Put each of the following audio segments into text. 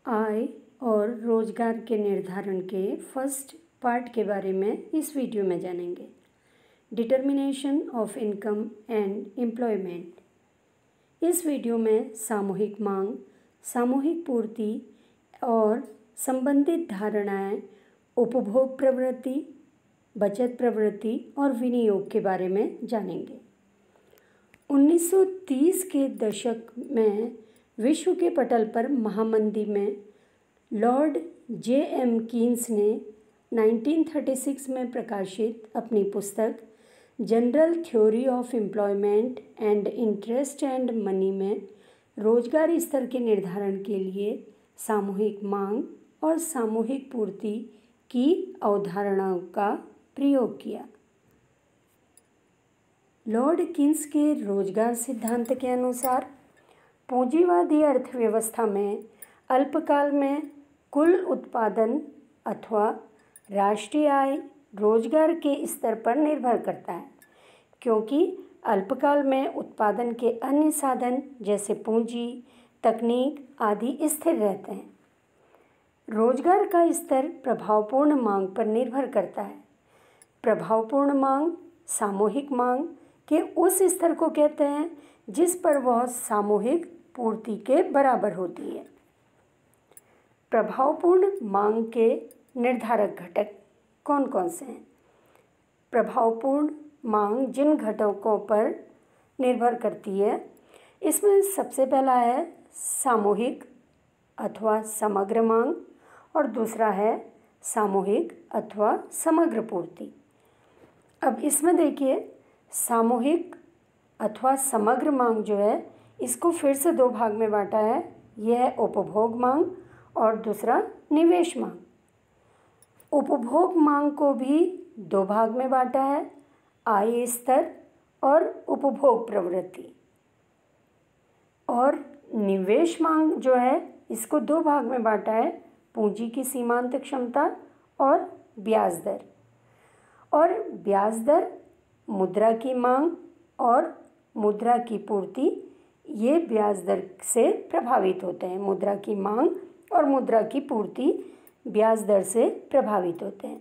आय और रोजगार के निर्धारण के फर्स्ट पार्ट के बारे में इस वीडियो में जानेंगे। Determination of income and employment. इस वीडियो में सामूहिक मांग, सामूहिक पूर्ति और संबंधित धारणाएं, उपभोग प्रवृत्ति, बचत प्रवृत्ति और विनियोग के बारे में जानेंगे। 1930 के दशक में विश्व के पटल पर महामंदी में लॉर्ड जे.एम. कीन्स ने 1936 में प्रकाशित अपनी पुस्तक general theory of employment and interest and money में रोजगार स्तर के निर्धारण के लिए सामूहिक मांग और सामूहिक पूर्ति की अवधारणाओं का प्रयोग किया। लॉर्ड कीन्स के रोजगार सिद्धांत के अनुसार पूंजीवादी अर्थव्यवस्था में अल्पकाल में कुल उत्पादन अथवा राष्ट्रीय आय रोजगार के स्तर पर निर्भर करता है, क्योंकि अल्पकाल में उत्पादन के अन्य साधन जैसे पूंजी, तकनीक आदि स्थिर रहते हैं। रोजगार का स्तर प्रभावपूर्ण मांग पर निर्भर करता है। प्रभावपूर्ण मांग सामूहिक मांग के उस स्तर को कहते हैं जिस पर वह सामूहिक पूर्ति के बराबर होती है। प्रभावपूर्ण मांग के निर्धारक घटक कौन कौन से हैं? प्रभावपूर्ण मांग जिन घटकों पर निर्भर करती है, इसमें सबसे पहला है सामूहिक अथवा समग्र मांग और दूसरा है सामूहिक अथवा समग्र पूर्ति। अब इसमें देखिए, सामूहिक अथवा समग्र मांग जो है, इसको फिर से दो भाग में बांटा है। यह है उपभोग मांग और दूसरा निवेश मांग। उपभोग मांग को भी दो भाग में बांटा है, आय स्तर और उपभोग प्रवृत्ति। और निवेश मांग जो है, इसको दो भाग में बांटा है, पूंजी की सीमांत क्षमता और ब्याज दर। और ब्याज दर, मुद्रा की मांग और मुद्रा की पूर्ति, ये ब्याज दर से प्रभावित होते हैं। मुद्रा की मांग और मुद्रा की पूर्ति ब्याज दर से प्रभावित होते हैं।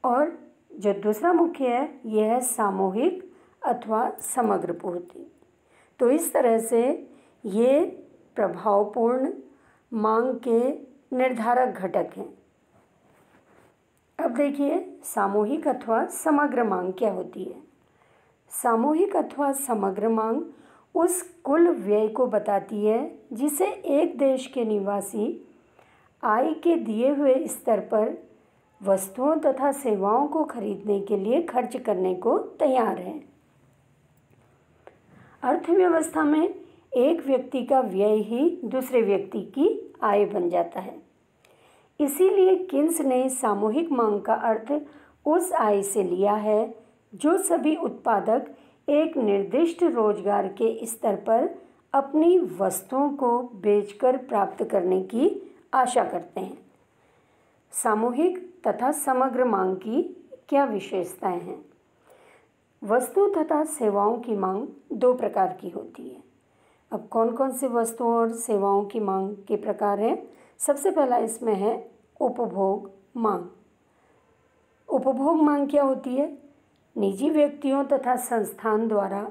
और जो दूसरा मुख्य है, यह है सामूहिक अथवा समग्र पूर्ति। तो इस तरह से ये प्रभावपूर्ण मांग के निर्धारक घटक हैं। अब देखिए, सामूहिक अथवा समग्र मांग क्या होती है। सामूहिक अथवा समग्र मांग उस कुल व्यय को बताती है जिसे एक देश के निवासी आय के दिए हुए स्तर पर वस्तुओं तथा सेवाओं को खरीदने के लिए खर्च करने को तैयार है। अर्थव्यवस्था में एक व्यक्ति का व्यय ही दूसरे व्यक्ति की आय बन जाता है। इसीलिए कीन्स ने सामूहिक मांग का अर्थ उस आय से लिया है जो सभी उत्पादक एक निर्दिष्ट रोजगार के स्तर पर अपनी वस्तुओं को बेचकर प्राप्त करने की आशा करते हैं। सामूहिक तथा समग्र मांग की क्या विशेषताएं हैं? वस्तु तथा सेवाओं की मांग दो प्रकार की होती है। अब कौन कौन से वस्तुओं और सेवाओं की मांग के प्रकार हैं? सबसे पहला इसमें है उपभोग मांग। उपभोग मांग क्या होती है? निजी व्यक्तियों तथा संस्थान द्वारा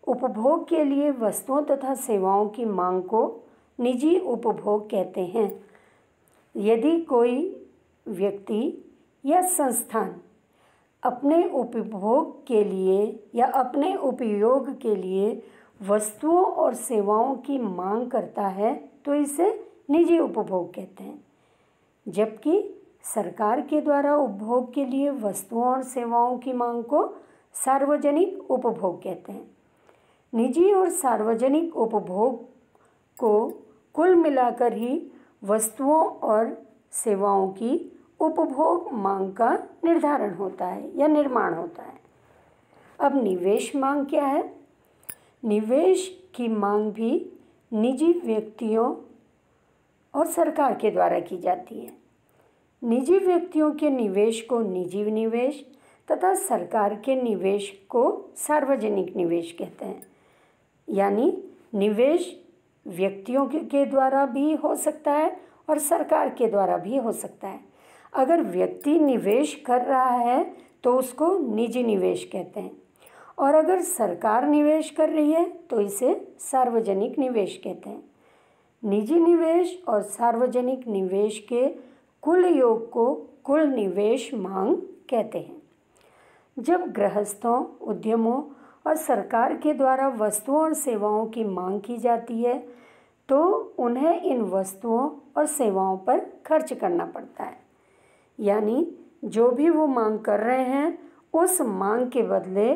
उपभोग के लिए वस्तुओं तथा सेवाओं की मांग को निजी उपभोग कहते हैं। यदि कोई व्यक्ति या संस्थान अपने उपभोग के लिए या अपने उपयोग के लिए वस्तुओं और सेवाओं की मांग करता है तो इसे निजी उपभोग कहते हैं। जबकि सरकार के द्वारा उपभोग के लिए वस्तुओं और सेवाओं की मांग को सार्वजनिक उपभोग कहते हैं। निजी और सार्वजनिक उपभोग को कुल मिलाकर ही वस्तुओं और सेवाओं की उपभोग मांग का निर्धारण होता है या निर्माण होता है। अब निवेश मांग क्या है? निवेश की मांग भी निजी व्यक्तियों और सरकार के द्वारा की जाती है। निजी व्यक्तियों के निवेश को निजी निवेश तथा सरकार के निवेश को सार्वजनिक निवेश कहते हैं। यानी निवेश व्यक्तियों के द्वारा भी हो सकता है और सरकार के द्वारा भी हो सकता है। अगर व्यक्ति निवेश कर रहा है तो उसको निजी निवेश कहते हैं, और अगर सरकार निवेश कर रही है तो इसे सार्वजनिक निवेश कहते हैं। निजी निवेश और सार्वजनिक निवेश के कुल योग को कुल निवेश मांग कहते हैं। जब गृहस्थों, उद्यमों और सरकार के द्वारा वस्तुओं और सेवाओं की मांग की जाती है तो उन्हें इन वस्तुओं और सेवाओं पर खर्च करना पड़ता है। यानी जो भी वो मांग कर रहे हैं उस मांग के बदले,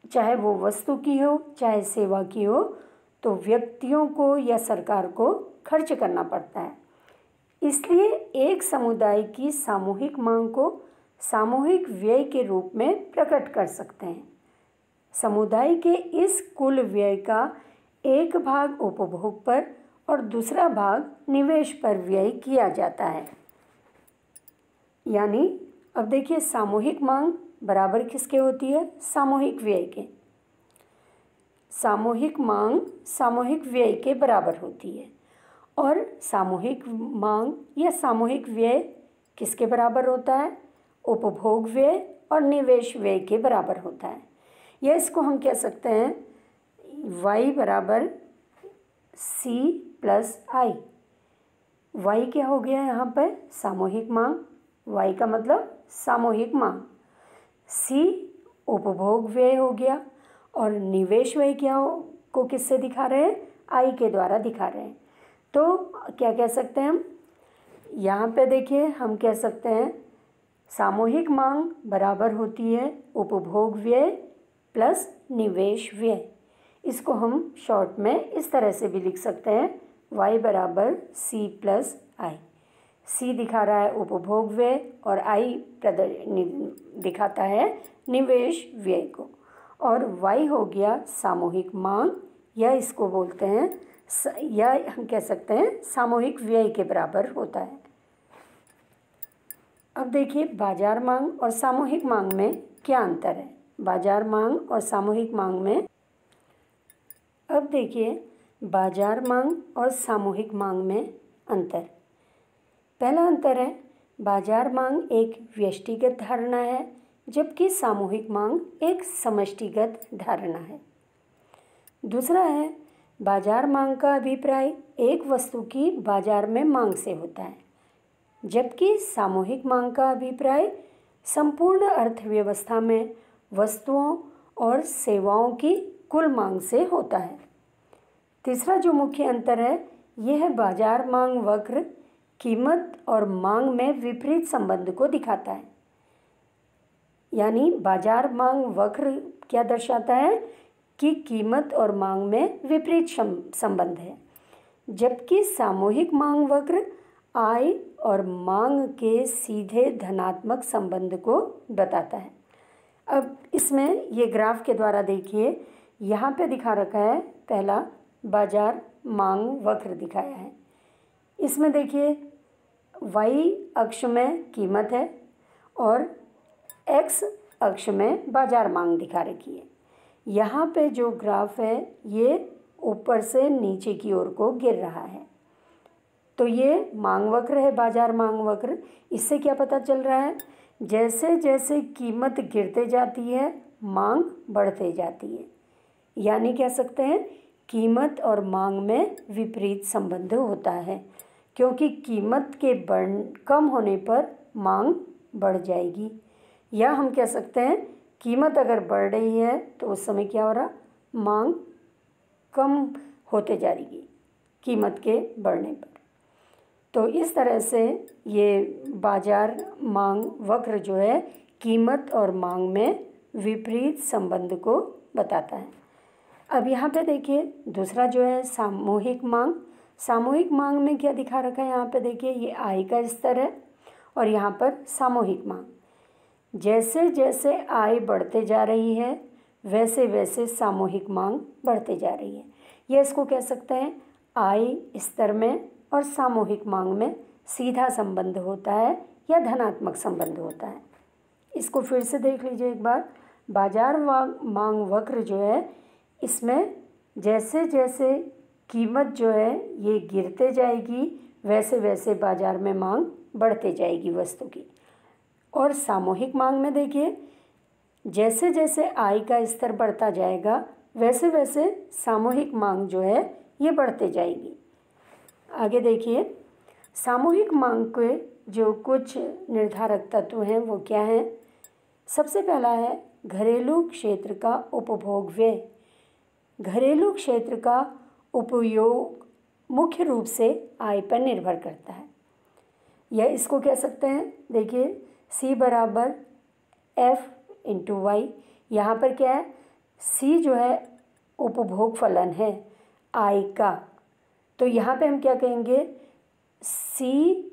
चाहे वो वस्तु की हो चाहे सेवा की हो, तो व्यक्तियों को या सरकार को खर्च करना पड़ता है। इसलिए एक समुदाय की सामूहिक मांग को सामूहिक व्यय के रूप में प्रकट कर सकते हैं। समुदाय के इस कुल व्यय का एक भाग उपभोग पर और दूसरा भाग निवेश पर व्यय किया जाता है। यानी अब देखिए, सामूहिक मांग बराबर किसके होती है? सामूहिक व्यय के। सामूहिक मांग सामूहिक व्यय के बराबर होती है, और सामूहिक मांग या सामूहिक व्यय किसके बराबर होता है? उपभोग व्यय और निवेश व्यय के बराबर होता है। या इसको हम कह सकते हैं y बराबर C प्लस I। y क्या हो गया यहाँ पर? सामूहिक मांग। y का मतलब सामूहिक मांग। C उपभोग व्यय हो गया, और निवेश व्यय को किससे दिखा रहे हैं? I के द्वारा दिखा रहे हैं। तो क्या कह सकते हैं हम? यहाँ पे देखिए, हम कह सकते हैं सामूहिक मांग बराबर होती है उपभोग व्यय प्लस निवेश व्यय। इसको हम शॉर्ट में इस तरह से भी लिख सकते हैं, y बराबर C प्लस I। C दिखा रहा है उपभोग व्यय और I दिखाता है निवेश व्यय को, और y हो गया सामूहिक मांग, या इसको बोलते हैं या हम कह सकते हैं सामूहिक व्यय के बराबर होता है। अब देखिए, बाजार मांग और सामूहिक मांग में क्या अंतर है? बाजार मांग और सामूहिक मांग में, अब देखिए बाजार मांग और सामूहिक मांग में अंतर। पहला अंतर है, बाजार मांग एक व्यष्टिगत धारणा है जबकि सामूहिक मांग एक समष्टिगत धारणा है। दूसरा है, बाजार मांग का अभिप्राय एक वस्तु की बाजार में मांग से होता है, जबकि सामूहिक मांग का अभिप्राय संपूर्ण अर्थव्यवस्था में वस्तुओं और सेवाओं की कुल मांग से होता है। तीसरा जो मुख्य अंतर है, यह है बाजार मांग वक्र कीमत और मांग में विपरीत संबंध को दिखाता है। यानी बाजार मांग वक्र क्या दर्शाता है कि कीमत और मांग में विपरीत संबंध है, जबकि सामूहिक मांग वक्र आय और मांग के सीधे धनात्मक संबंध को बताता है। अब इसमें ये ग्राफ के द्वारा देखिए, यहाँ पे दिखा रखा है, पहला बाजार मांग वक्र दिखाया है। इसमें देखिए y अक्ष में कीमत है और x अक्ष में बाजार मांग दिखा रखी है। यहाँ पे जो ग्राफ है ये ऊपर से नीचे की ओर को गिर रहा है, तो ये मांग वक्र है, बाजार मांग वक्र। इससे क्या पता चल रहा है? जैसे जैसे कीमत गिरते जाती है मांग बढ़ते जाती है। यानी कह सकते हैं कीमत और मांग में विपरीत संबंध होता है, क्योंकि कीमत के कम होने पर मांग बढ़ जाएगी। या हम कह सकते हैं कीमत अगर बढ़ रही है तो उस समय क्या हो रहा? मांग कम होते जा रही है कीमत के बढ़ने पर। तो इस तरह से ये बाजार मांग वक्र जो है कीमत और मांग में विपरीत संबंध को बताता है। अब यहाँ पे देखिए दूसरा जो है सामूहिक मांग। सामूहिक मांग में क्या दिखा रखा है? यहाँ पे देखिए ये आय का स्तर है और यहाँ पर सामूहिक मांग। जैसे जैसे आय बढ़ते जा रही है वैसे वैसे सामूहिक मांग बढ़ते जा रही है। ये इसको कह सकते हैं आय स्तर में और सामूहिक मांग में सीधा संबंध होता है या धनात्मक संबंध होता है। इसको फिर से देख लीजिए एक बार। बाजार मांग वक्र जो है इसमें जैसे जैसे कीमत जो है ये गिरते जाएगी वैसे वैसे बाजार में मांग बढ़ते जाएगी वस्तु की। और सामूहिक मांग में देखिए, जैसे जैसे आय का स्तर बढ़ता जाएगा वैसे वैसे सामूहिक मांग जो है ये बढ़ते जाएगी। आगे देखिए, सामूहिक मांग के जो कुछ निर्धारक तत्व हैं वो क्या हैं। सबसे पहला है घरेलू क्षेत्र का उपभोग व्यय। घरेलू क्षेत्र का उपयोग मुख्य रूप से आय पर निर्भर करता है, या इसको कह सकते हैं, देखिए C बराबर F/Y। यहाँ पर क्या है, C जो है उपभोग फलन है आय का, तो यहाँ पे हम क्या कहेंगे, C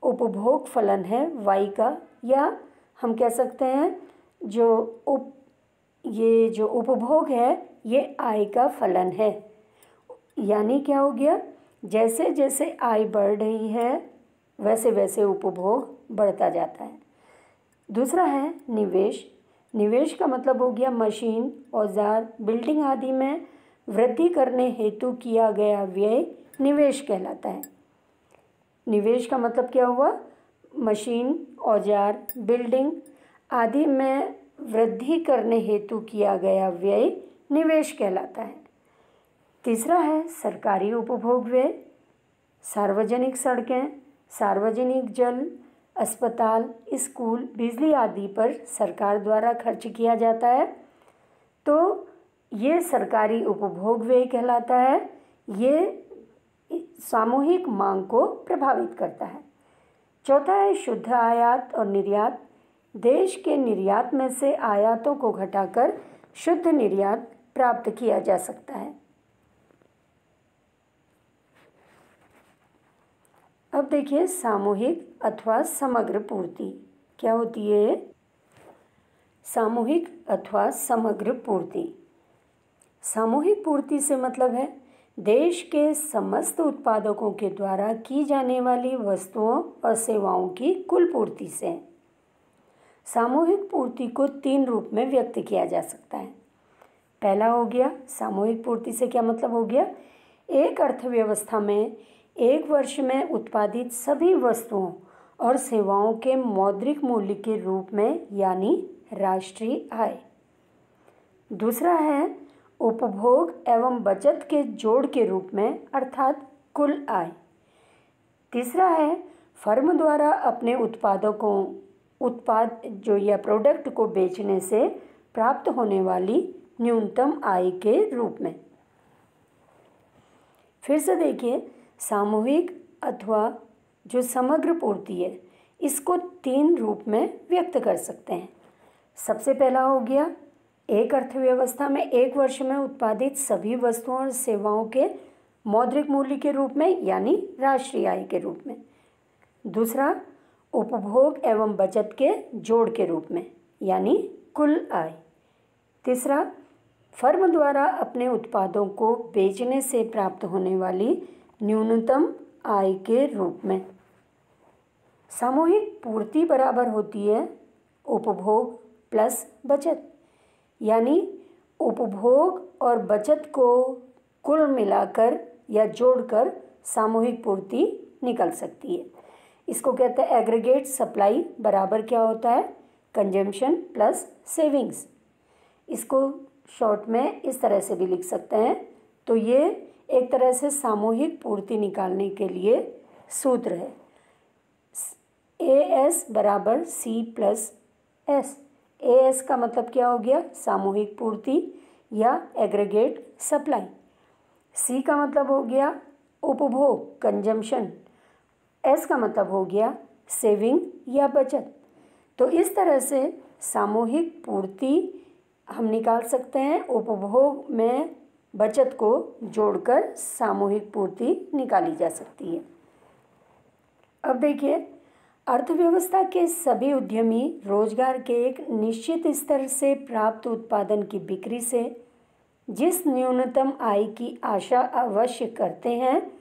उपभोग फलन है Y का, या हम कह सकते हैं ये जो उपभोग है ये आय का फलन है। यानी क्या हो गया, जैसे जैसे आय बढ़ रही है वैसे वैसे उपभोग बढ़ता जाता है। दूसरा है निवेश। निवेश का मतलब हो गया मशीन, औजार, बिल्डिंग आदि में वृद्धि करने हेतु किया गया व्यय निवेश कहलाता है। निवेश का मतलब क्या हुआ, मशीन, औजार, बिल्डिंग आदि में वृद्धि करने हेतु किया गया व्यय निवेश कहलाता है। तीसरा है सरकारी उपभोग व्यय। सार्वजनिक सड़कें, सार्वजनिक जल, अस्पताल, स्कूल, बिजली आदि पर सरकार द्वारा खर्च किया जाता है, तो ये सरकारी उपभोग व्यय कहलाता है। ये सामूहिक मांग को प्रभावित करता है। चौथा है शुद्ध आयात और निर्यात। देश के निर्यात में से आयातों को घटाकर शुद्ध निर्यात प्राप्त किया जा सकता है। अब देखिए सामूहिक अथवा समग्र पूर्ति क्या होती है। सामूहिक अथवा समग्र पूर्ति, सामूहिक पूर्ति से मतलब है देश के समस्त उत्पादकों के द्वारा की जाने वाली वस्तुओं और सेवाओं की कुल पूर्ति से। सामूहिक पूर्ति को 3 रूप में व्यक्त किया जा सकता है। पहला हो गया, सामूहिक पूर्ति से क्या मतलब हो गया, एक अर्थव्यवस्था में एक वर्ष में उत्पादित सभी वस्तुओं और सेवाओं के मौद्रिक मूल्य के रूप में, यानी राष्ट्रीय आय। दूसरा है उपभोग एवं बचत के जोड़ के रूप में, अर्थात कुल आय। तीसरा है फर्म द्वारा अपने उत्पाद जो या प्रोडक्ट को बेचने से प्राप्त होने वाली न्यूनतम आय के रूप में। फिर से देखिए, सामूहिक अथवा जो समग्र पूर्ति है इसको 3 रूप में व्यक्त कर सकते हैं। सबसे पहला हो गया, एक अर्थव्यवस्था में एक वर्ष में उत्पादित सभी वस्तुओं और सेवाओं के मौद्रिक मूल्य के रूप में, यानी राष्ट्रीय आय के रूप में। दूसरा, उपभोग एवं बचत के जोड़ के रूप में, यानी कुल आय। तीसरा, फर्म द्वारा अपने उत्पादों को बेचने से प्राप्त होने वाली न्यूनतम आय के रूप में। सामूहिक पूर्ति बराबर होती है उपभोग प्लस बचत, यानी उपभोग और बचत को कुल मिलाकर या जोड़कर सामूहिक पूर्ति निकल सकती है। इसको कहते हैं एग्रीगेट सप्लाई बराबर क्या होता है, कंजम्पशन प्लस सेविंग्स। इसको शॉर्ट में इस तरह से भी लिख सकते हैं। तो ये एक तरह से सामूहिक पूर्ति निकालने के लिए सूत्र है, AS बराबर C प्लस S। AS का मतलब क्या हो गया, सामूहिक पूर्ति या एग्रीगेट सप्लाई। C का मतलब हो गया उपभोग, कंजम्पशन। S का मतलब हो गया सेविंग या बचत। तो इस तरह से सामूहिक पूर्ति हम निकाल सकते हैं, उपभोग में बचत को जोड़कर सामूहिक पूर्ति निकाली जा सकती है। अब देखिए, अर्थव्यवस्था के सभी उद्यमी रोजगार के एक निश्चित स्तर से प्राप्त उत्पादन की बिक्री से जिस न्यूनतम आय की आशा अवश्य करते हैं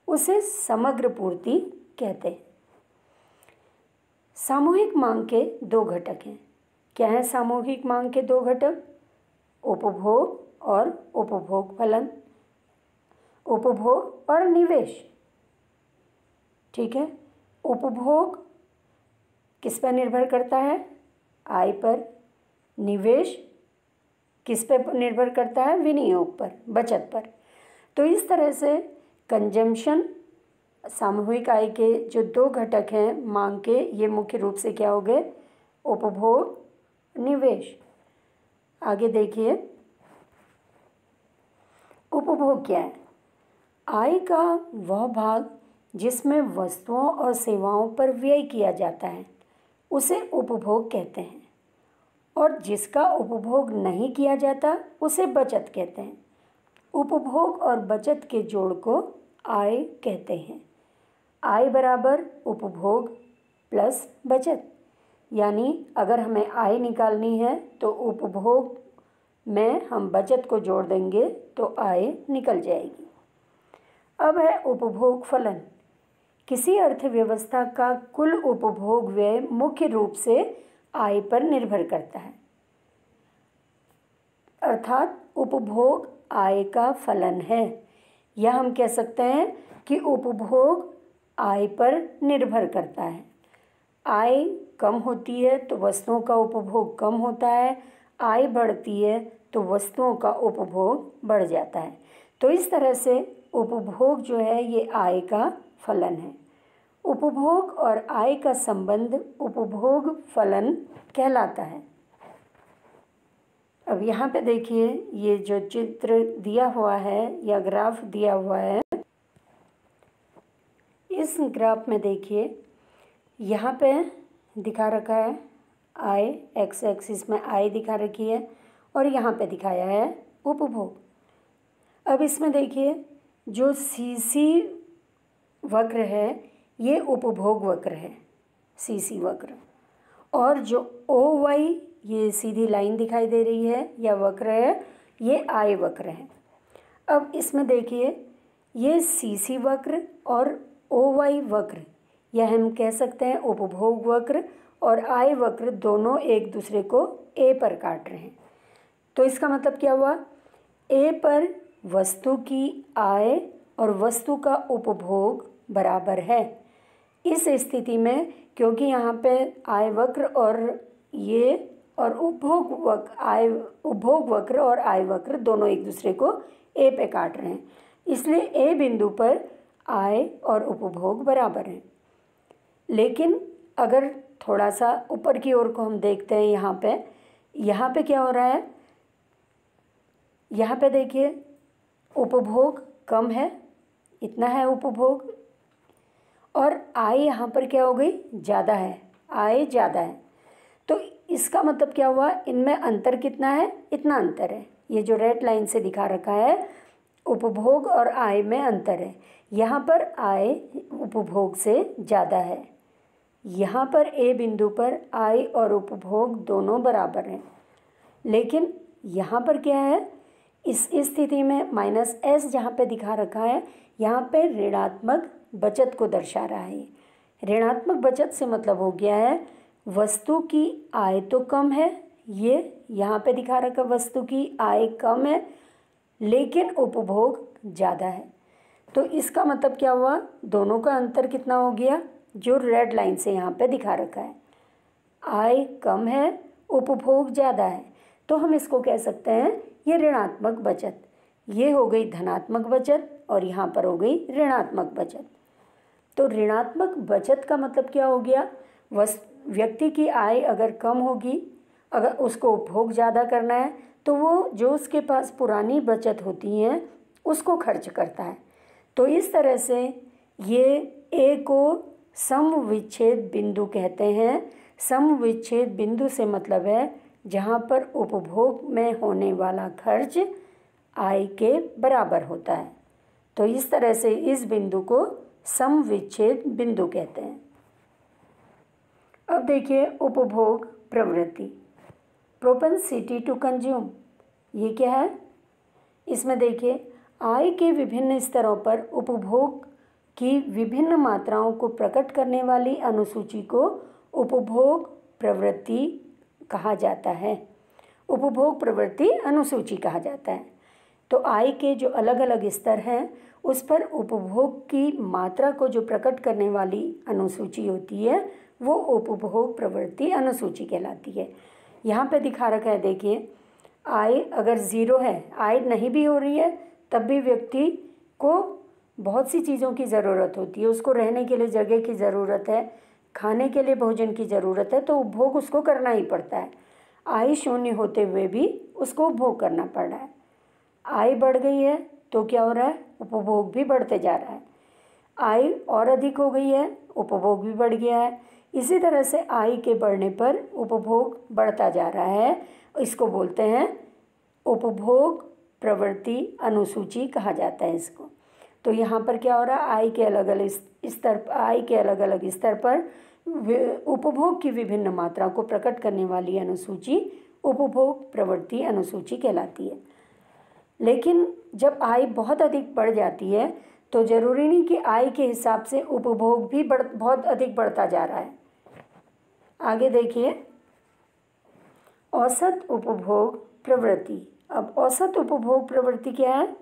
उसे समग्र पूर्ति कहते हैं। सामूहिक मांग के 2 घटक हैं। क्या है सामूहिक मांग के 2 घटक, उपभोग और उपभोग फलन, उपभोग और निवेश। ठीक है। उपभोग किस पर निर्भर करता है? आय पर। निवेश किस पर निर्भर करता है? विनियोग पर, बचत पर। तो इस तरह से कंजम्पशन, सामूहिक आय के जो दो घटक हैं मांग के, ये मुख्य रूप से क्या हो गए? उपभोग, निवेश। आगे देखिए, उपभोग क्या है? आय का वह भाग जिसमें वस्तुओं और सेवाओं पर व्यय किया जाता है उसे उपभोग कहते हैं, और जिसका उपभोग नहीं किया जाता उसे बचत कहते हैं। उपभोग और बचत के जोड़ को आय कहते हैं। आय बराबर उपभोग प्लस बचत, यानी अगर हमें आय निकालनी है तो उपभोग में हम बचत को जोड़ देंगे तो आय निकल जाएगी। अब है उपभोग फलन। किसी अर्थव्यवस्था का कुल उपभोग व्यय मुख्य रूप से आय पर निर्भर करता है, अर्थात उपभोग आय का फलन है। या हम कह सकते हैं कि उपभोग आय पर निर्भर करता है। आय कम होती है तो वस्तुओं का उपभोग कम होता है, आय बढ़ती है तो वस्तुओं का उपभोग बढ़ जाता है। तो इस तरह से उपभोग जो है ये आय का फलन है। उपभोग और आय का संबंध उपभोग फलन कहलाता है। अब यहाँ पे देखिए, ये जो चित्र दिया हुआ है या ग्राफ दिया हुआ है, इस ग्राफ में देखिए यहाँ पे दिखा रखा है आय, एक्स एक्सिस में आय दिखा रखी है और यहाँ पे दिखाया है उपभोग। अब इसमें देखिए जो सीसी वक्र है ये उपभोग वक्र है, सीसी वक्र, और जो ओ वाई ये सीधी लाइन दिखाई दे रही है या वक्र है ये आय वक्र है। अब इसमें देखिए ये सीसी वक्र और ओ वाई वक्र, यह हम कह सकते हैं उपभोग वक्र, और आय वक्र दोनों एक दूसरे को ए पर काट रहे हैं। तो इसका मतलब क्या हुआ? ए पर वस्तु की आय और वस्तु का उपभोग बराबर है। इस स्थिति में क्योंकि यहाँ पे आय वक्र और ये और उपभोग वक्र और आय वक्र दोनों एक दूसरे को ए पे काट रहे हैं, इसलिए ए बिंदु पर आय और उपभोग बराबर हैं। लेकिन अगर थोड़ा सा ऊपर की ओर को हम देखते हैं, यहाँ पे क्या हो रहा है? यहाँ पे देखिए उपभोग कम है, इतना है उपभोग, और आय यहाँ पर क्या हो गई? ज़्यादा है, आय ज़्यादा है। तो इसका मतलब क्या हुआ? इनमें अंतर कितना है? इतना अंतर है। ये जो रेड लाइन से दिखा रखा है उपभोग और आय में अंतर है। यहाँ पर आय उपभोग से ज़्यादा है, यहाँ पर ए बिंदु पर आय और उपभोग दोनों बराबर हैं। लेकिन यहाँ पर क्या है? इस स्थिति में माइनस एस जहाँ पे दिखा रखा है, यहाँ पे ऋणात्मक बचत को दर्शा रहा है। ऋणात्मक बचत से मतलब हो गया है वस्तु की आय तो कम है, ये यहाँ पे दिखा रखा वस्तु की आय कम है लेकिन उपभोग ज़्यादा है। तो इसका मतलब क्या हुआ? दोनों का अंतर कितना हो गया? जो रेड लाइन से यहाँ पे दिखा रखा है, आय कम है, उपभोग ज़्यादा है, तो हम इसको कह सकते हैं ये ऋणात्मक बचत। ये हो गई धनात्मक बचत और यहाँ पर हो गई ऋणात्मक बचत। तो ऋणात्मक बचत का मतलब क्या हो गया? व्यक्ति की आय अगर कम होगी, अगर उसको उपभोग ज़्यादा करना है तो वो जो उसके पास पुरानी बचत होती हैं उसको खर्च करता है। तो इस तरह से ये ए को समविच्छेद बिंदु कहते हैं। समविच्छेद बिंदु से मतलब है जहाँ पर उपभोग में होने वाला खर्च आय के बराबर होता है। तो इस तरह से इस बिंदु को समविच्छेद बिंदु कहते हैं। अब देखिए उपभोग प्रवृत्ति, प्रोपेंसिटी टू कंज्यूम, ये क्या है? इसमें देखिए आय के विभिन्न स्तरों पर उपभोग की विभिन्न मात्राओं को प्रकट करने वाली अनुसूची को उपभोग प्रवृत्ति कहा जाता है। उपभोग प्रवृत्ति अनुसूची कहा जाता है। तो आय के जो अलग अलग स्तर हैं उस पर उपभोग की मात्रा को जो प्रकट करने वाली अनुसूची होती है वो उपभोग प्रवृत्ति अनुसूची कहलाती है। यहाँ पे दिखा रखा है, देखिए आय अगर 0 है, आय नहीं भी हो रही है, तब भी व्यक्ति को बहुत सी चीज़ों की ज़रूरत होती है। उसको रहने के लिए जगह की ज़रूरत है, खाने के लिए भोजन की ज़रूरत है, तो उपभोग उसको करना ही पड़ता है। आय 0 होते हुए भी उसको उपभोग करना पड़ रहा है। आय बढ़ गई है तो क्या हो रहा है, उपभोग भी बढ़ते जा रहा है। आय और अधिक हो गई है, उपभोग भी बढ़ गया है। इसी तरह से आय के बढ़ने पर उपभोग बढ़ता जा रहा है। इसको बोलते हैं उपभोग प्रवृत्ति अनुसूची कहा जाता है इसको। तो यहाँ पर क्या हो रहा है, आय के अलग अलग स्तर पर उपभोग की विभिन्न मात्रा को प्रकट करने वाली अनुसूची उपभोग प्रवृत्ति अनुसूची कहलाती है। लेकिन जब आय बहुत अधिक बढ़ जाती है तो ज़रूरी नहीं कि आय के हिसाब से उपभोग भी बहुत अधिक बढ़ता जा रहा है। आगे देखिए औसत उपभोग प्रवृत्ति। अब औसत उपभोग प्रवृत्ति क्या है?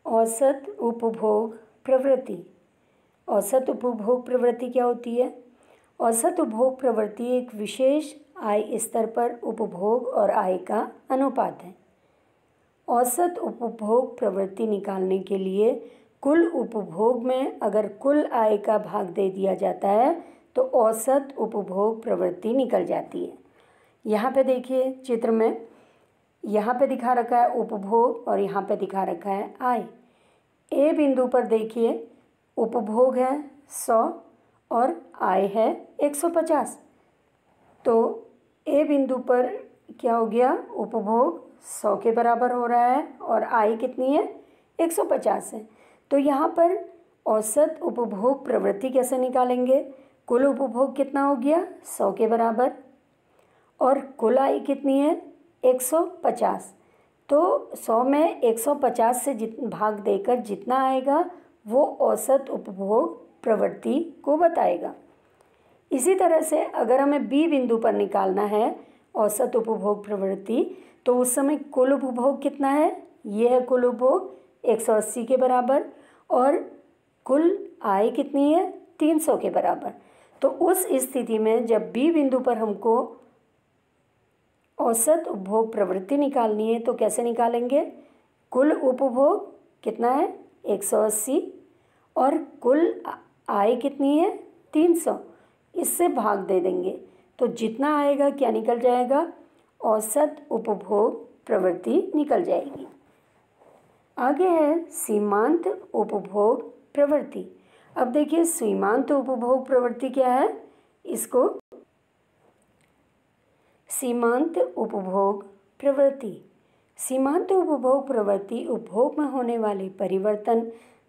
औसत उपभोग प्रवृत्ति। औसत उपभोग प्रवृत्ति क्या होती है? औसत उपभोग प्रवृत्ति एक विशेष आय स्तर पर उपभोग और आय का अनुपात है। औसत उपभोग प्रवृत्ति निकालने के लिए कुल उपभोग में अगर कुल आय का भाग दे दिया जाता है तो औसत उपभोग प्रवृत्ति निकल जाती है। यहाँ पे देखिए चित्र में, यहाँ पे दिखा रखा है उपभोग और यहाँ पे दिखा रखा है आय। ए बिंदु पर देखिए उपभोग है 100 और आय है 150। तो ए बिंदु पर क्या हो गया, उपभोग 100 के बराबर हो रहा है और आय कितनी है, 150 है। तो यहाँ पर औसत उपभोग प्रवृत्ति कैसे निकालेंगे? कुल उपभोग कितना हो गया, 100 के बराबर, और कुल आय कितनी है, 150। तो 100 में 150 से भाग देकर जितना आएगा वो औसत उपभोग प्रवृत्ति को बताएगा। इसी तरह से अगर हमें बी बिंदु पर निकालना है औसत उपभोग प्रवृत्ति, तो उस समय कुल उपभोग कितना है, ये है कुल उपभोग 180 के बराबर और कुल आय कितनी है, 300 के बराबर। तो उस स्थिति में जब बी बिंदु पर हमको औसत उपभोग प्रवृत्ति निकालनी है तो कैसे निकालेंगे? कुल उपभोग कितना है, 180 और कुल आय कितनी है, 300, इससे भाग दे देंगे तो जितना आएगा क्या निकल जाएगा, औसत उपभोग प्रवृत्ति निकल जाएगी। आगे है सीमांत उपभोग प्रवृत्ति। अब देखिए सीमांत उपभोग प्रवृत्ति क्या है, इसको सीमांत उपभोग प्रवृत्ति। सीमांत उपभोग प्रवृत्ति उपभोग में होने वाले परिवर्तन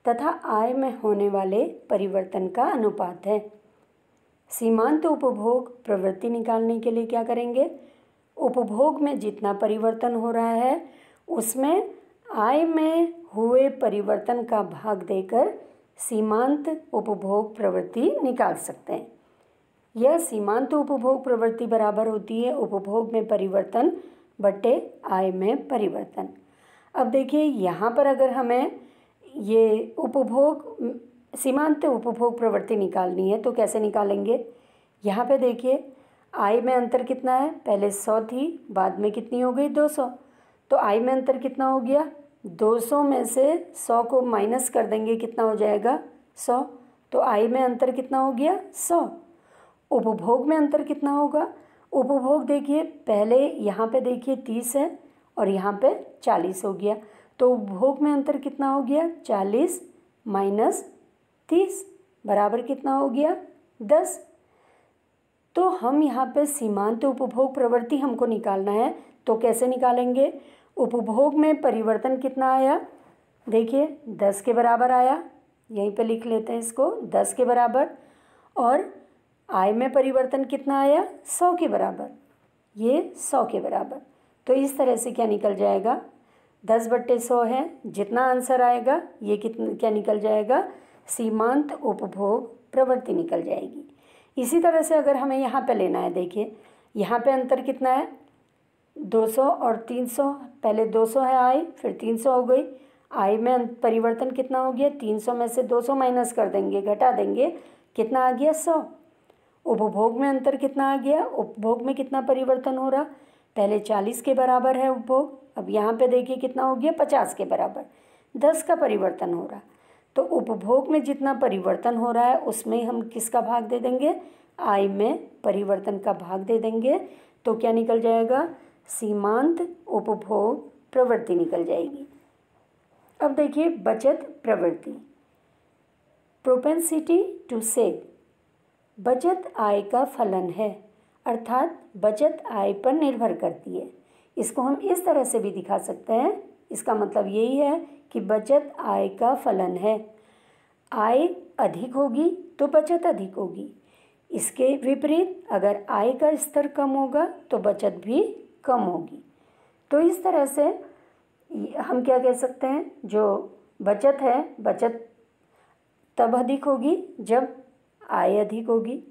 तथा आय में होने वाले परिवर्तन का अनुपात है। सीमांत उपभोग प्रवृत्ति निकालने के लिए क्या करेंगे, उपभोग में जितना परिवर्तन हो रहा है उसमें आय में हुए परिवर्तन का भाग देकर सीमांत उपभोग प्रवृत्ति निकाल सकते हैं। यह सीमांत उपभोग प्रवृत्ति बराबर होती है उपभोग में परिवर्तन बटे आय में परिवर्तन। अब देखिए यहाँ पर अगर हमें ये उपभोग सीमांत उपभोग प्रवृत्ति निकालनी है तो कैसे निकालेंगे? यहाँ पे देखिए आय में अंतर कितना है, पहले 100 थी, बाद में कितनी हो गई, 200। तो आय में अंतर कितना हो गया, 200 में से 100 को माइनस कर देंगे, कितना हो जाएगा, 100। तो आय में अंतर कितना हो गया, 100। उपभोग में अंतर कितना होगा? उपभोग देखिए पहले यहाँ पे देखिए 30 है और यहाँ पे 40 हो गया, तो उपभोग में अंतर कितना हो गया, 40 माइनस 30 बराबर कितना हो गया, 10। तो हम यहाँ पे सीमांत उपभोग प्रवृत्ति हमको निकालना है तो कैसे निकालेंगे? उपभोग में परिवर्तन कितना आया, देखिए 10 के बराबर आया, यहीं पे लिख लेते हैं इसको, 10 के बराबर, और आय में परिवर्तन कितना आया, 100 के बराबर, ये 100 के बराबर। तो इस तरह से क्या निकल जाएगा, 10/100 है, जितना आंसर आएगा ये कितना क्या निकल जाएगा, सीमांत उपभोग प्रवृत्ति निकल जाएगी। इसी तरह से अगर हमें यहाँ पे लेना है, देखिए यहाँ पे अंतर कितना है, 200 और 300, पहले 200 है आय, फिर 300 हो गई, आय में परिवर्तन कितना हो गया, 300 में से 200 माइनस कर देंगे, घटा देंगे, कितना आ गया, 100। उपभोग में अंतर कितना आ गया, उपभोग में कितना परिवर्तन हो रहा, पहले 40 के बराबर है उपभोग, अब यहाँ पे देखिए कितना हो गया, 50 के बराबर, 10 का परिवर्तन हो रहा। तो उपभोग में जितना परिवर्तन हो रहा है उसमें हम किसका भाग दे देंगे, आय में परिवर्तन का भाग दे देंगे। तो क्या निकल जाएगा, सीमांत उपभोग प्रवृत्ति निकल जाएगी। अब देखिए बचत प्रवृत्ति, प्रोपेंसिटी टू सेव, बचत आय का फलन है, अर्थात बचत आय पर निर्भर करती है। इसको हम इस तरह से भी दिखा सकते हैं, इसका मतलब यही है कि बचत आय का फलन है। आय अधिक होगी तो बचत अधिक होगी, इसके विपरीत अगर आय का स्तर कम होगा तो बचत भी कम होगी। तो इस तरह से हम क्या कह सकते हैं, जो बचत है, बचत तब अधिक होगी जब आय अधिक होगी,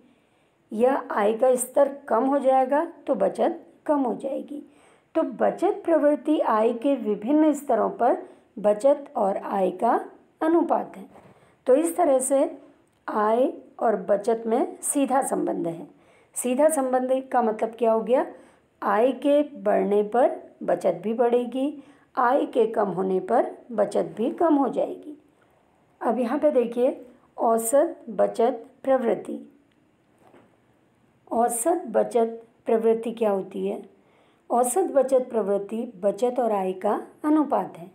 या आय का स्तर कम हो जाएगा तो बचत कम हो जाएगी। तो बचत प्रवृत्ति आय के विभिन्न स्तरों पर बचत और आय का अनुपात है। तो इस तरह से आय और बचत में सीधा संबंध है। सीधा संबंध का मतलब क्या हो गया, आय के बढ़ने पर बचत भी बढ़ेगी, आय के कम होने पर बचत भी कम हो जाएगी। अब यहाँ पे देखिए औसत बचत प्रवृत्ति। औसत बचत प्रवृत्ति क्या होती है, औसत बचत प्रवृत्ति बचत और आय का अनुपात है।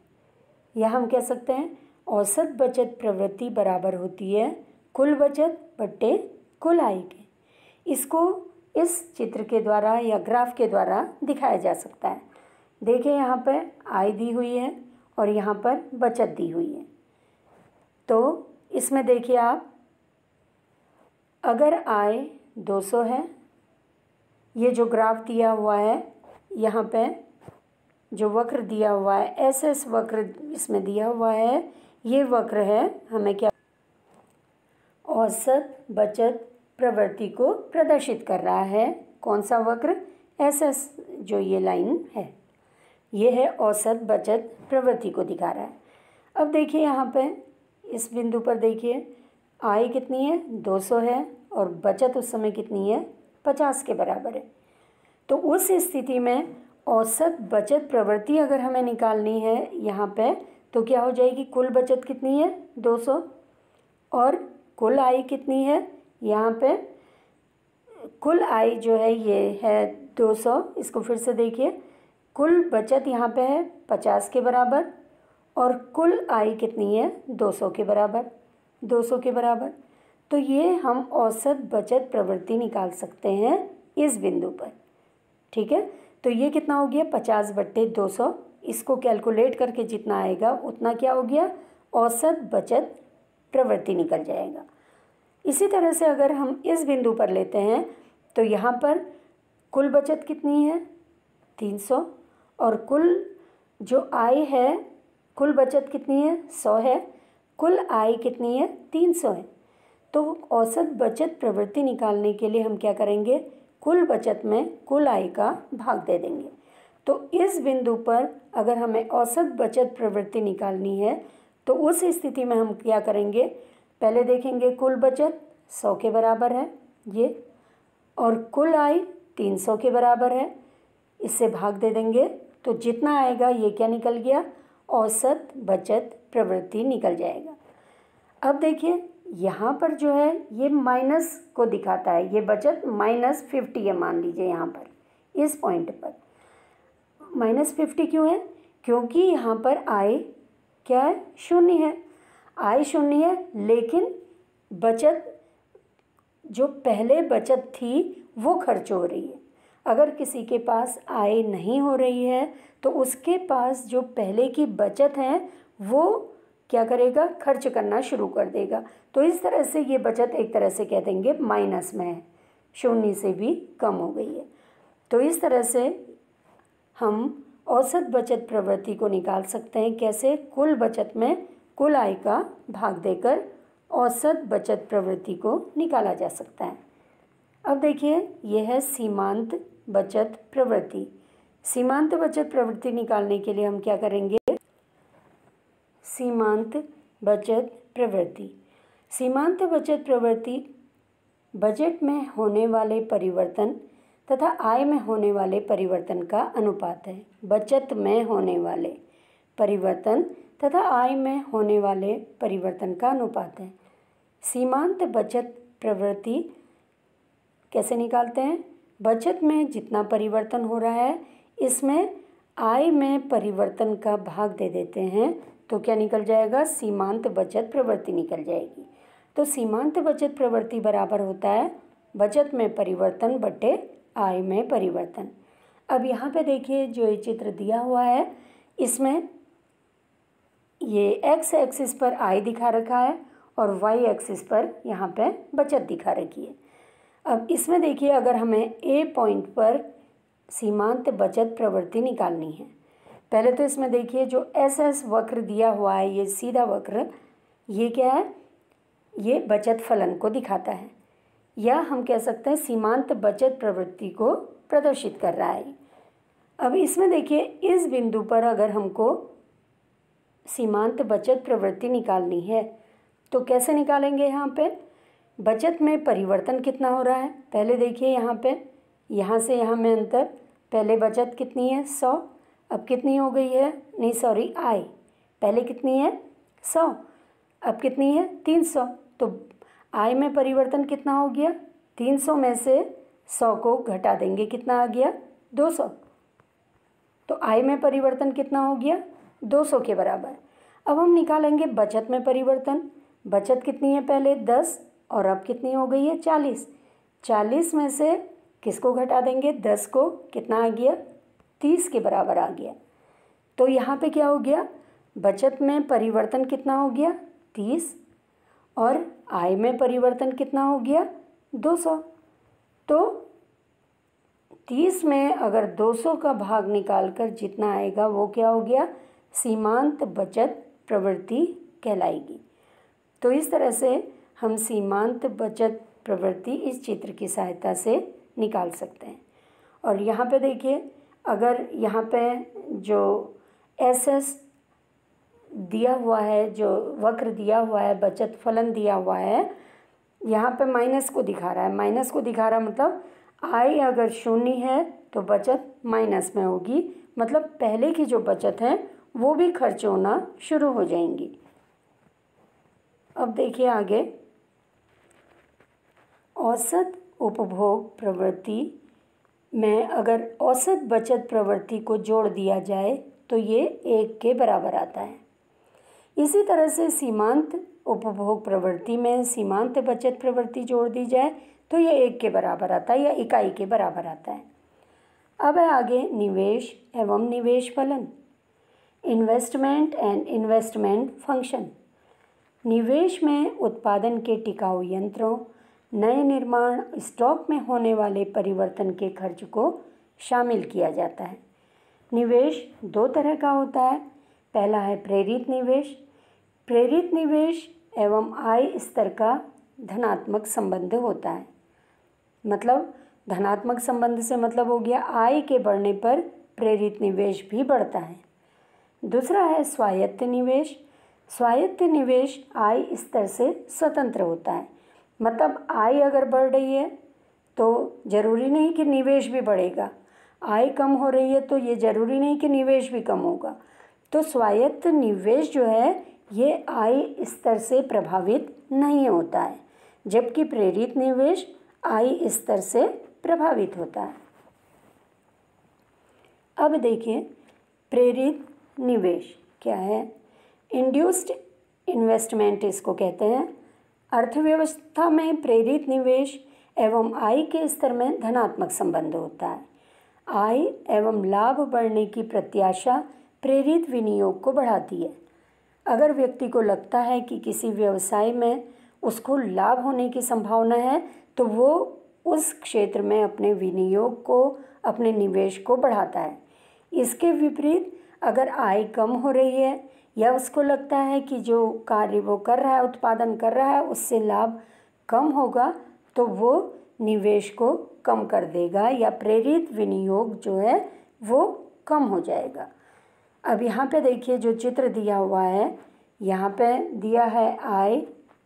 यह हम कह सकते हैं औसत बचत प्रवृत्ति बराबर होती है कुल बचत बट्टे कुल आय के। इसको इस चित्र के द्वारा या ग्राफ के द्वारा दिखाया जा सकता है। देखिए यहाँ पर आय दी हुई है और यहाँ पर बचत दी हुई है। तो इसमें देखिए आप, अगर आय 200 है, ये जो ग्राफ दिया हुआ है यहाँ पे जो वक्र दिया हुआ है, एस वक्र इसमें दिया हुआ है, ये वक्र है हमें क्या, औसत बचत प्रवृत्ति को प्रदर्शित कर रहा है। कौन सा वक्र, एस जो ये लाइन है, ये है औसत बचत प्रवृत्ति को दिखा रहा है। अब देखिए यहाँ पे इस बिंदु पर देखिए आय कितनी है, 200 है, और बचत उस समय कितनी है, 50 के बराबर है। तो उस स्थिति में औसत बचत प्रवृत्ति अगर हमें निकालनी है यहाँ पे, तो क्या हो जाएगी, कुल बचत कितनी है, 200, और कुल आय कितनी है, यहाँ पे कुल आय जो है ये है 200। इसको फिर से देखिए, कुल बचत यहाँ पे है 50 के बराबर और कुल आय कितनी है, 200 के बराबर, 200 के बराबर। तो ये हम औसत बचत प्रवृत्ति निकाल सकते हैं इस बिंदु पर। ठीक है, तो ये कितना हो गया, 50 बट्टे 200। इसको कैलकुलेट करके जितना आएगा उतना क्या हो गया, औसत बचत प्रवृत्ति निकल जाएगा। इसी तरह से अगर हम इस बिंदु पर लेते हैं तो यहाँ पर कुल बचत कितनी है, 300, और कुल जो आय है, कुल बचत कितनी है, 100 है, कुल आय कितनी है, 300 है। तो औसत बचत प्रवृत्ति निकालने के लिए हम क्या करेंगे, कुल बचत में कुल आय का भाग दे देंगे। तो इस बिंदु पर अगर हमें औसत बचत प्रवृत्ति निकालनी है तो उस स्थिति में हम क्या करेंगे, पहले देखेंगे कुल बचत 100 के बराबर है ये, और कुल आय 300 के बराबर है, इससे भाग दे देंगे तो जितना आएगा ये क्या निकल गया, औसत बचत प्रवृत्ति निकल जाएगा। अब देखिए यहाँ पर जो है ये माइनस को दिखाता है, ये बचत -50 है, मान लीजिए यहाँ पर इस पॉइंट पर -50 क्यों है, क्योंकि यहाँ पर आय क्या है, 0 है, आय 0 है, लेकिन बचत जो पहले बचत थी वो खर्च हो रही है। अगर किसी के पास आय नहीं हो रही है तो उसके पास जो पहले की बचत है वो क्या करेगा, खर्च करना शुरू कर देगा। तो इस तरह से ये बचत एक तरह से कह देंगे माइनस में है, 0 से भी कम हो गई है। तो इस तरह से हम औसत बचत प्रवृत्ति को निकाल सकते हैं। कैसे, कुल बचत में कुल आय का भाग देकर औसत बचत प्रवृत्ति को निकाला जा सकता है। अब देखिए यह है सीमांत बचत प्रवृत्ति। सीमांत बचत प्रवृत्ति निकालने के लिए हम क्या करेंगे, सीमांत बचत प्रवृत्ति। सीमांत बचत प्रवृत्ति बजट में होने वाले परिवर्तन तथा आय में होने वाले परिवर्तन का अनुपात है। बचत में होने वाले परिवर्तन तथा आय में होने वाले परिवर्तन का अनुपात है। सीमांत बचत प्रवृत्ति कैसे निकालते हैं? बचत में जितना परिवर्तन हो रहा है इसमें आय में परिवर्तन का भाग दे देते हैं तो क्या निकल जाएगा? सीमांत बचत प्रवृत्ति निकल जाएगी। तो सीमांत बचत प्रवृत्ति बराबर होता है बचत में परिवर्तन बटे आय में परिवर्तन। अब यहाँ पे देखिए जो ये चित्र दिया हुआ है इसमें ये एक्स एक्सिस पर आय दिखा रखा है और वाई एक्सिस पर यहाँ पे बचत दिखा रखी है। अब इसमें देखिए अगर हमें ए पॉइंट पर सीमांत बचत प्रवृत्ति निकालनी है, पहले तो इसमें देखिए जो एस एस वक्र दिया हुआ है ये सीधा वक्र, ये क्या है? ये बचत फलन को दिखाता है या हम कह सकते हैं सीमांत बचत प्रवृत्ति को प्रदर्शित कर रहा है। अब इसमें देखिए इस बिंदु पर अगर हमको सीमांत बचत प्रवृत्ति निकालनी है तो कैसे निकालेंगे? यहाँ पे बचत में परिवर्तन कितना हो रहा है पहले देखिए यहाँ पे, यहाँ से यहाँ में अंतर। पहले बचत कितनी है? 100, अब कितनी हो गई है? नहीं सॉरी, आय पहले कितनी है? 100, अब कितनी है? 300। तो आय में परिवर्तन कितना हो गया? 300 में से 100 को घटा देंगे, कितना आ गया? 200। तो आय में परिवर्तन कितना हो गया? 200 के बराबर। अब हम निकालेंगे बचत में परिवर्तन। बचत कितनी है पहले? 10 और अब कितनी हो गई है? 40। 40 में से किसको घटा देंगे? 10 को, कितना आ गया? 30 के बराबर आ गया। तो यहाँ पे क्या हो गया? बचत में परिवर्तन कितना हो गया? 30 और आय में परिवर्तन कितना हो गया? 200। तो 30 में अगर 200 का भाग निकालकर जितना आएगा वो क्या हो गया? सीमांत बचत प्रवृत्ति कहलाएगी। तो इस तरह से हम सीमांत बचत प्रवृत्ति इस चित्र की सहायता से निकाल सकते हैं। और यहाँ पे देखिए अगर यहाँ पे जो एस एस दिया हुआ है, जो वक्र दिया हुआ है, बचत फलन दिया हुआ है, यहाँ पे माइनस को दिखा रहा है। माइनस को दिखा रहा है मतलब आय अगर 0 है तो बचत माइनस में होगी, मतलब पहले की जो बचत है वो भी खर्च होना शुरू हो जाएंगी। अब देखिए आगे, औसत उपभोग प्रवृत्ति में अगर औसत बचत प्रवृत्ति को जोड़ दिया जाए तो ये 1 के बराबर आता है। इसी तरह से सीमांत उपभोग प्रवृत्ति में सीमांत बचत प्रवृत्ति जोड़ दी जाए तो ये 1 के बराबर आता है या इकाई के बराबर आता है। अब है आगे निवेश एवं निवेश फलन, इन्वेस्टमेंट एंड इन्वेस्टमेंट फंक्शन। निवेश में उत्पादन के टिकाऊ यंत्रों, नए निर्माण, स्टॉक में होने वाले परिवर्तन के खर्च को शामिल किया जाता है। निवेश 2 तरह का होता है। पहला है प्रेरित निवेश। प्रेरित निवेश एवं आय स्तर का धनात्मक संबंध होता है। मतलब धनात्मक संबंध से मतलब हो गया आय के बढ़ने पर प्रेरित निवेश भी बढ़ता है। दूसरा है स्वायत्त निवेश। स्वायत्त निवेश आय स्तर से स्वतंत्र होता है। मतलब आय अगर बढ़ रही है तो ज़रूरी नहीं कि निवेश भी बढ़ेगा, आय कम हो रही है तो ये ज़रूरी नहीं कि निवेश भी कम होगा। तो स्वायत्त निवेश जो है ये आय स्तर से प्रभावित नहीं होता है, जबकि प्रेरित निवेश आय स्तर से प्रभावित होता है। अब देखिए प्रेरित निवेश क्या है? इंड्यूस्ड इन्वेस्टमेंट इसको कहते हैं। अर्थव्यवस्था में प्रेरित निवेश एवं आय के स्तर में धनात्मक संबंध होता है। आय एवं लाभ बढ़ने की प्रत्याशा प्रेरित विनियोग को बढ़ाती है। अगर व्यक्ति को लगता है कि किसी व्यवसाय में उसको लाभ होने की संभावना है तो वो उस क्षेत्र में अपने विनियोग को, अपने निवेश को बढ़ाता है। इसके विपरीत अगर आय कम हो रही है या उसको लगता है कि जो कार्य वो कर रहा है, उत्पादन कर रहा है, उससे लाभ कम होगा तो वो निवेश को कम कर देगा या प्रेरित विनियोग जो है वो कम हो जाएगा। अब यहाँ पे देखिए जो चित्र दिया हुआ है यहाँ पे दिया है आय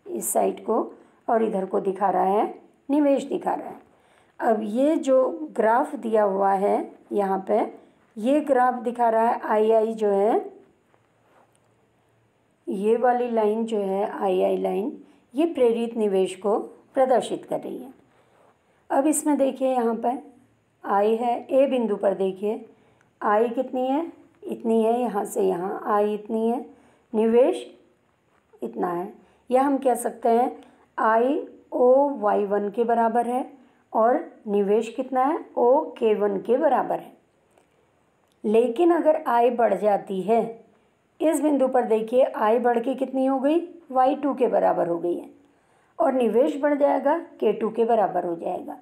इस साइड को और इधर को दिखा रहा है निवेश दिखा रहा है। अब ये जो ग्राफ दिया हुआ है यहाँ पे, ये ग्राफ दिखा रहा है आई जो है, ये वाली लाइन जो है आई लाइन, ये प्रेरित निवेश को प्रदर्शित कर रही है। अब इसमें देखिए यहाँ पर आई है, ए बिंदु पर देखिए आई कितनी है, इतनी है, यहाँ से यहाँ आई इतनी है, निवेश इतना है। या हम कह सकते हैं आई ओ y1 के बराबर है और निवेश कितना है ओ k1 के बराबर है। लेकिन अगर आई बढ़ जाती है, इस बिंदु पर देखिए आई बढ़ के कितनी हो गई, y2 के बराबर हो गई है और निवेश बढ़ जाएगा k2 के बराबर हो जाएगा।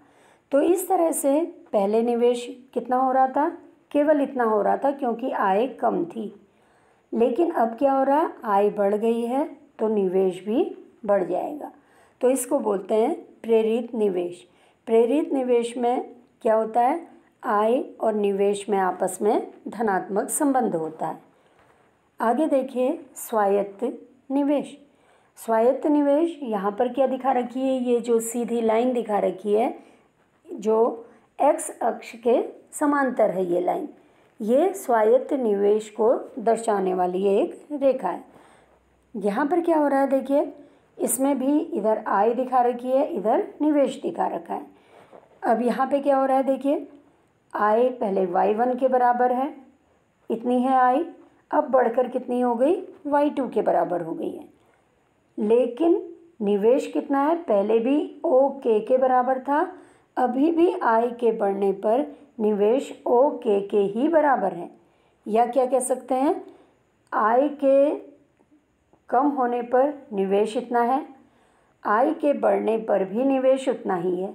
तो इस तरह से पहले निवेश कितना हो रहा था, केवल इतना हो रहा था क्योंकि आय कम थी। लेकिन अब क्या हो रहा है, आय बढ़ गई है तो निवेश भी बढ़ जाएगा। तो इसको बोलते हैं प्रेरित निवेश। प्रेरित निवेश में क्या होता है, आय और निवेश में आपस में धनात्मक संबंध होता है। आगे देखिए स्वायत्त निवेश। स्वायत्त निवेश यहाँ पर क्या दिखा रखी है, ये जो सीधी लाइन दिखा रखी है जो एक्स अक्ष के समांतर है, ये लाइन, ये स्वायत्त निवेश को दर्शाने वाली एक रेखा है। यहाँ पर क्या हो रहा है देखिए, इसमें भी इधर आय दिखा रखी है, इधर निवेश दिखा रखा है। अब यहाँ पे क्या हो रहा है देखिए, आय पहले y1 के बराबर है, इतनी है आय, अब बढ़कर कितनी हो गई, y2 के बराबर हो गई है। लेकिन निवेश कितना है, पहले भी OK के बराबर था, अभी भी आय के बढ़ने पर निवेश OK के ही बराबर है। या क्या कह सकते हैं, आय के कम होने पर निवेश इतना है, आय के बढ़ने पर भी निवेश उतना ही है,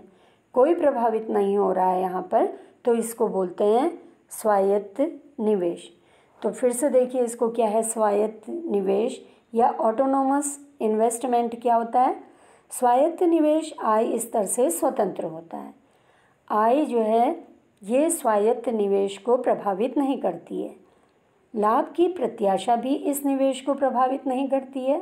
कोई प्रभावित नहीं हो रहा है यहाँ पर, तो इसको बोलते हैं स्वायत्त निवेश। तो फिर से देखिए इसको क्या है, स्वायत्त निवेश या ऑटोनोमस इन्वेस्टमेंट क्या होता है। स्वायत्त निवेश आय स्तर से स्वतंत्र होता है। आय जो है ये स्वायत्त निवेश को प्रभावित नहीं करती है, लाभ की प्रत्याशा भी इस निवेश को प्रभावित नहीं करती है।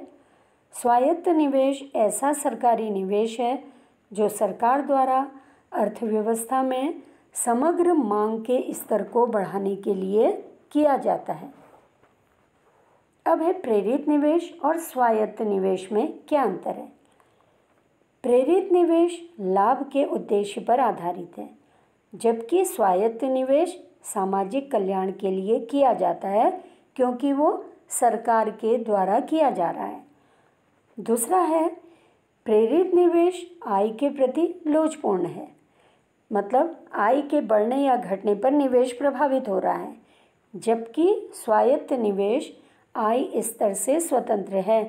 स्वायत्त निवेश ऐसा सरकारी निवेश है जो सरकार द्वारा अर्थव्यवस्था में समग्र मांग के स्तर को बढ़ाने के लिए किया जाता है। अब है प्रेरित निवेश और स्वायत्त निवेश में क्या अंतर है। प्रेरित निवेश लाभ के उद्देश्य पर आधारित है, जबकि स्वायत्त निवेश सामाजिक कल्याण के लिए किया जाता है क्योंकि वो सरकार के द्वारा किया जा रहा है। दूसरा है प्रेरित निवेश आय के प्रति लोचपूर्ण है, मतलब आय के बढ़ने या घटने पर निवेश प्रभावित हो रहा है, जबकि स्वायत्त निवेश आय स्तर से स्वतंत्र है।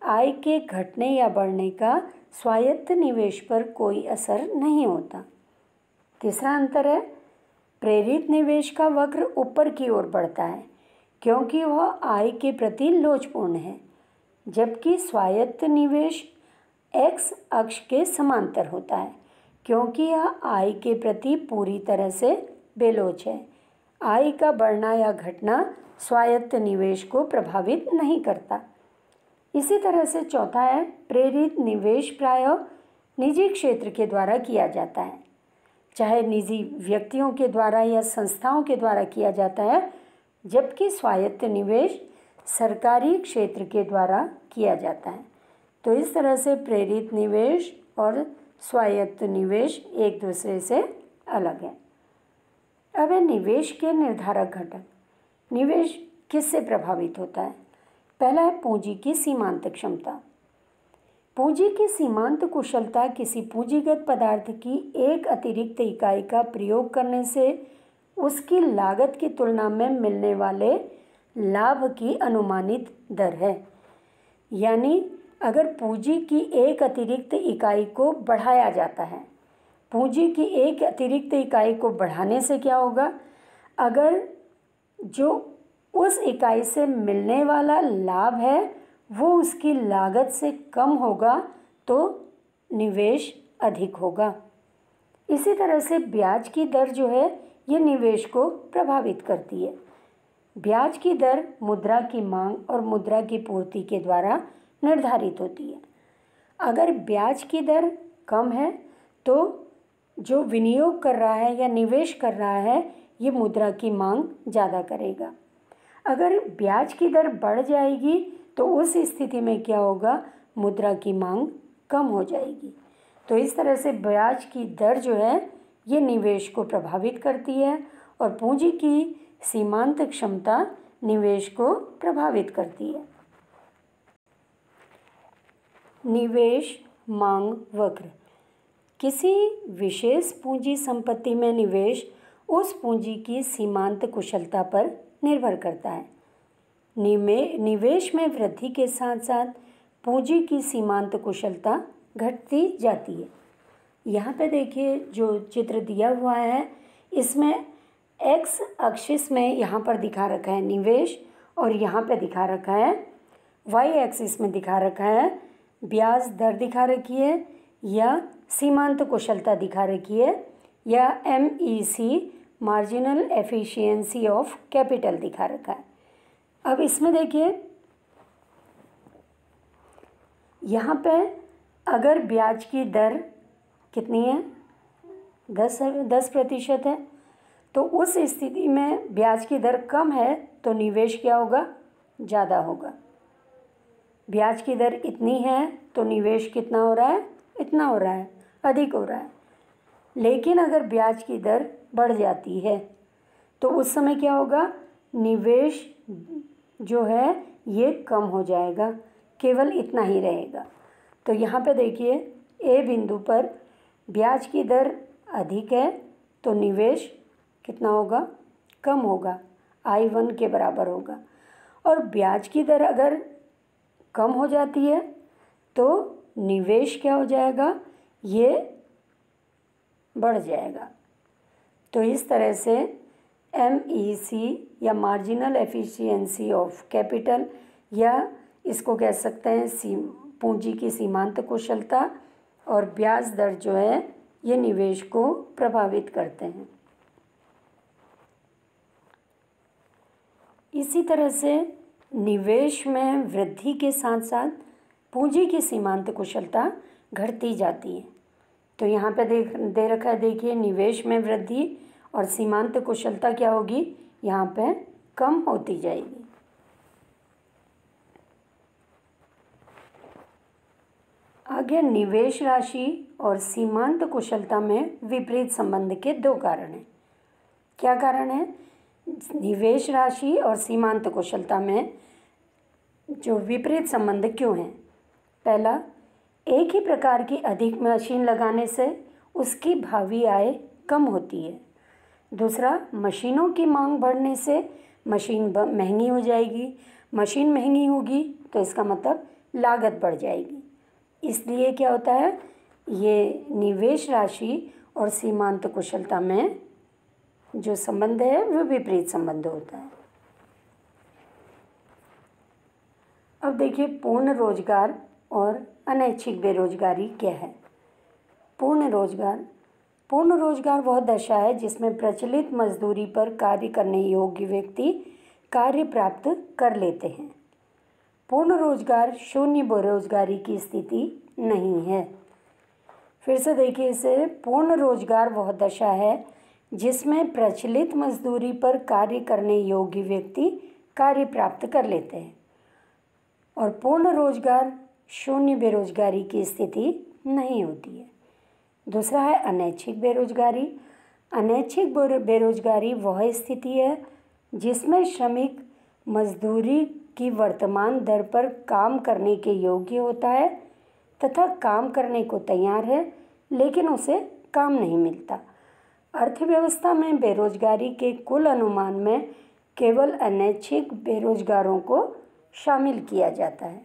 आय के घटने या बढ़ने का स्वायत्त निवेश पर कोई असर नहीं होता। तीसरा अंतर है प्रेरित निवेश का वक्र ऊपर की ओर बढ़ता है क्योंकि वह आय के प्रति लोचपूर्ण है, जबकि स्वायत्त निवेश एक्स अक्ष के समांतर होता है क्योंकि यह आय के प्रति पूरी तरह से बेलोच है। आय का बढ़ना या घटना स्वायत्त निवेश को प्रभावित नहीं करता। इसी तरह से चौथा है प्रेरित निवेश प्रायः निजी क्षेत्र के द्वारा किया जाता है, चाहे निजी व्यक्तियों के द्वारा या संस्थाओं के द्वारा किया जाता है, जबकि स्वायत्त निवेश सरकारी क्षेत्र के द्वारा किया जाता है। तो इस तरह से प्रेरित निवेश और स्वायत्त निवेश एक दूसरे से अलग है। अब है निवेश के निर्धारक घटक। निवेश किससे प्रभावित होता है। पहला है पूंजी की सीमांत क्षमता। पूंजी की सीमांत कुशलता किसी पूंजीगत पदार्थ की एक अतिरिक्त इकाई का प्रयोग करने से उसकी लागत की तुलना में मिलने वाले लाभ की अनुमानित दर है। यानी अगर पूंजी की एक अतिरिक्त इकाई को बढ़ाया जाता है, पूंजी की एक अतिरिक्त इकाई को बढ़ाने से क्या होगा, अगर जो उस इकाई से मिलने वाला लाभ है वो उसकी लागत से कम होगा तो निवेश अधिक होगा। इसी तरह से ब्याज की दर जो है ये निवेश को प्रभावित करती है। ब्याज की दर मुद्रा की मांग और मुद्रा की पूर्ति के द्वारा निर्धारित होती है। अगर ब्याज की दर कम है तो जो विनियोग कर रहा है या निवेश कर रहा है ये मुद्रा की मांग ज़्यादा करेगा। अगर ब्याज की दर बढ़ जाएगी तो उस स्थिति में क्या होगा, मुद्रा की मांग कम हो जाएगी। तो इस तरह से ब्याज की दर जो है ये निवेश को प्रभावित करती है और पूंजी की सीमांत क्षमता निवेश को प्रभावित करती है। निवेश मांग वक्र। किसी विशेष पूंजी संपत्ति में निवेश उस पूंजी की सीमांत कुशलता पर निर्भर करता है। निवेश में वृद्धि के साथ साथ पूंजी की सीमांत कुशलता घटती जाती है। यहाँ पे देखिए जो चित्र दिया हुआ है इसमें एक्स एक्सिस में यहाँ पर दिखा रखा है निवेश और यहाँ पे दिखा रखा है वाई एक्सिस में दिखा रखा है ब्याज दर दिखा रखी है या सीमांत कुशलता दिखा रखी है या MEC marginal efficiency of capital दिखा रखा है। अब इसमें देखिए यहाँ पे अगर ब्याज की दर कितनी है 10% है तो उस स्थिति में ब्याज की दर कम है तो निवेश क्या होगा, ज़्यादा होगा। ब्याज की दर इतनी है तो निवेश कितना हो रहा है, इतना हो रहा है, अधिक हो रहा है। लेकिन अगर ब्याज की दर बढ़ जाती है तो उस समय क्या होगा, निवेश जो है ये कम हो जाएगा, केवल इतना ही रहेगा। तो यहाँ पे देखिए ए बिंदु पर ब्याज की दर अधिक है तो निवेश कितना होगा, कम होगा, I1 के बराबर होगा। और ब्याज की दर अगर कम हो जाती है तो निवेश क्या हो जाएगा, ये बढ़ जाएगा। तो इस तरह से MEC या मार्जिनल एफिशिएंसी ऑफ कैपिटल या इसको कह सकते हैं पूंजी की सीमांत कुशलता और ब्याज दर जो है ये निवेश को प्रभावित करते हैं। इसी तरह से निवेश में वृद्धि के साथ साथ पूंजी की सीमांत कुशलता घटती जाती है। तो यहाँ पे दे रखा है देखिए निवेश में वृद्धि और सीमांत कुशलता क्या होगी, यहाँ पे कम होती जाएगी। आगे निवेश राशि और सीमांत कुशलता में विपरीत संबंध के दो कारण हैं। क्या कारण है, निवेश राशि और सीमांत कुशलता में जो विपरीत संबंध क्यों है। पहला, एक ही प्रकार की अधिक मशीन लगाने से उसकी भावी आय कम होती है। दूसरा, मशीनों की मांग बढ़ने से मशीन महंगी हो जाएगी। मशीन महंगी होगी तो इसका मतलब लागत बढ़ जाएगी। इसलिए क्या होता है, ये निवेश राशि और सीमांत कुशलता में जो संबंध है वो विपरीत संबंध होता है। अब देखिए पूर्ण रोजगार और अनैच्छिक बेरोजगारी क्या है। पूर्ण रोजगार वह दशा है जिसमें प्रचलित मजदूरी पर कार्य करने योग्य व्यक्ति कार्य प्राप्त कर लेते हैं। पूर्ण रोजगार शून्य बेरोजगारी की स्थिति नहीं है। फिर से देखिए इसे, पूर्ण रोजगार वह दशा है जिसमें प्रचलित मजदूरी पर कार्य करने योग्य व्यक्ति कार्य प्राप्त कर लेते हैं और पूर्ण रोजगार शून्य बेरोजगारी की स्थिति नहीं होती है। दूसरा है अनैच्छिक बेरोजगारी। अनैच्छिक बेरोजगारी वह स्थिति है जिसमें श्रमिक मजदूरी की वर्तमान दर पर काम करने के योग्य होता है तथा काम करने को तैयार है लेकिन उसे काम नहीं मिलता। अर्थव्यवस्था में बेरोजगारी के कुल अनुमान में केवल अनैच्छिक बेरोजगारों को शामिल किया जाता है।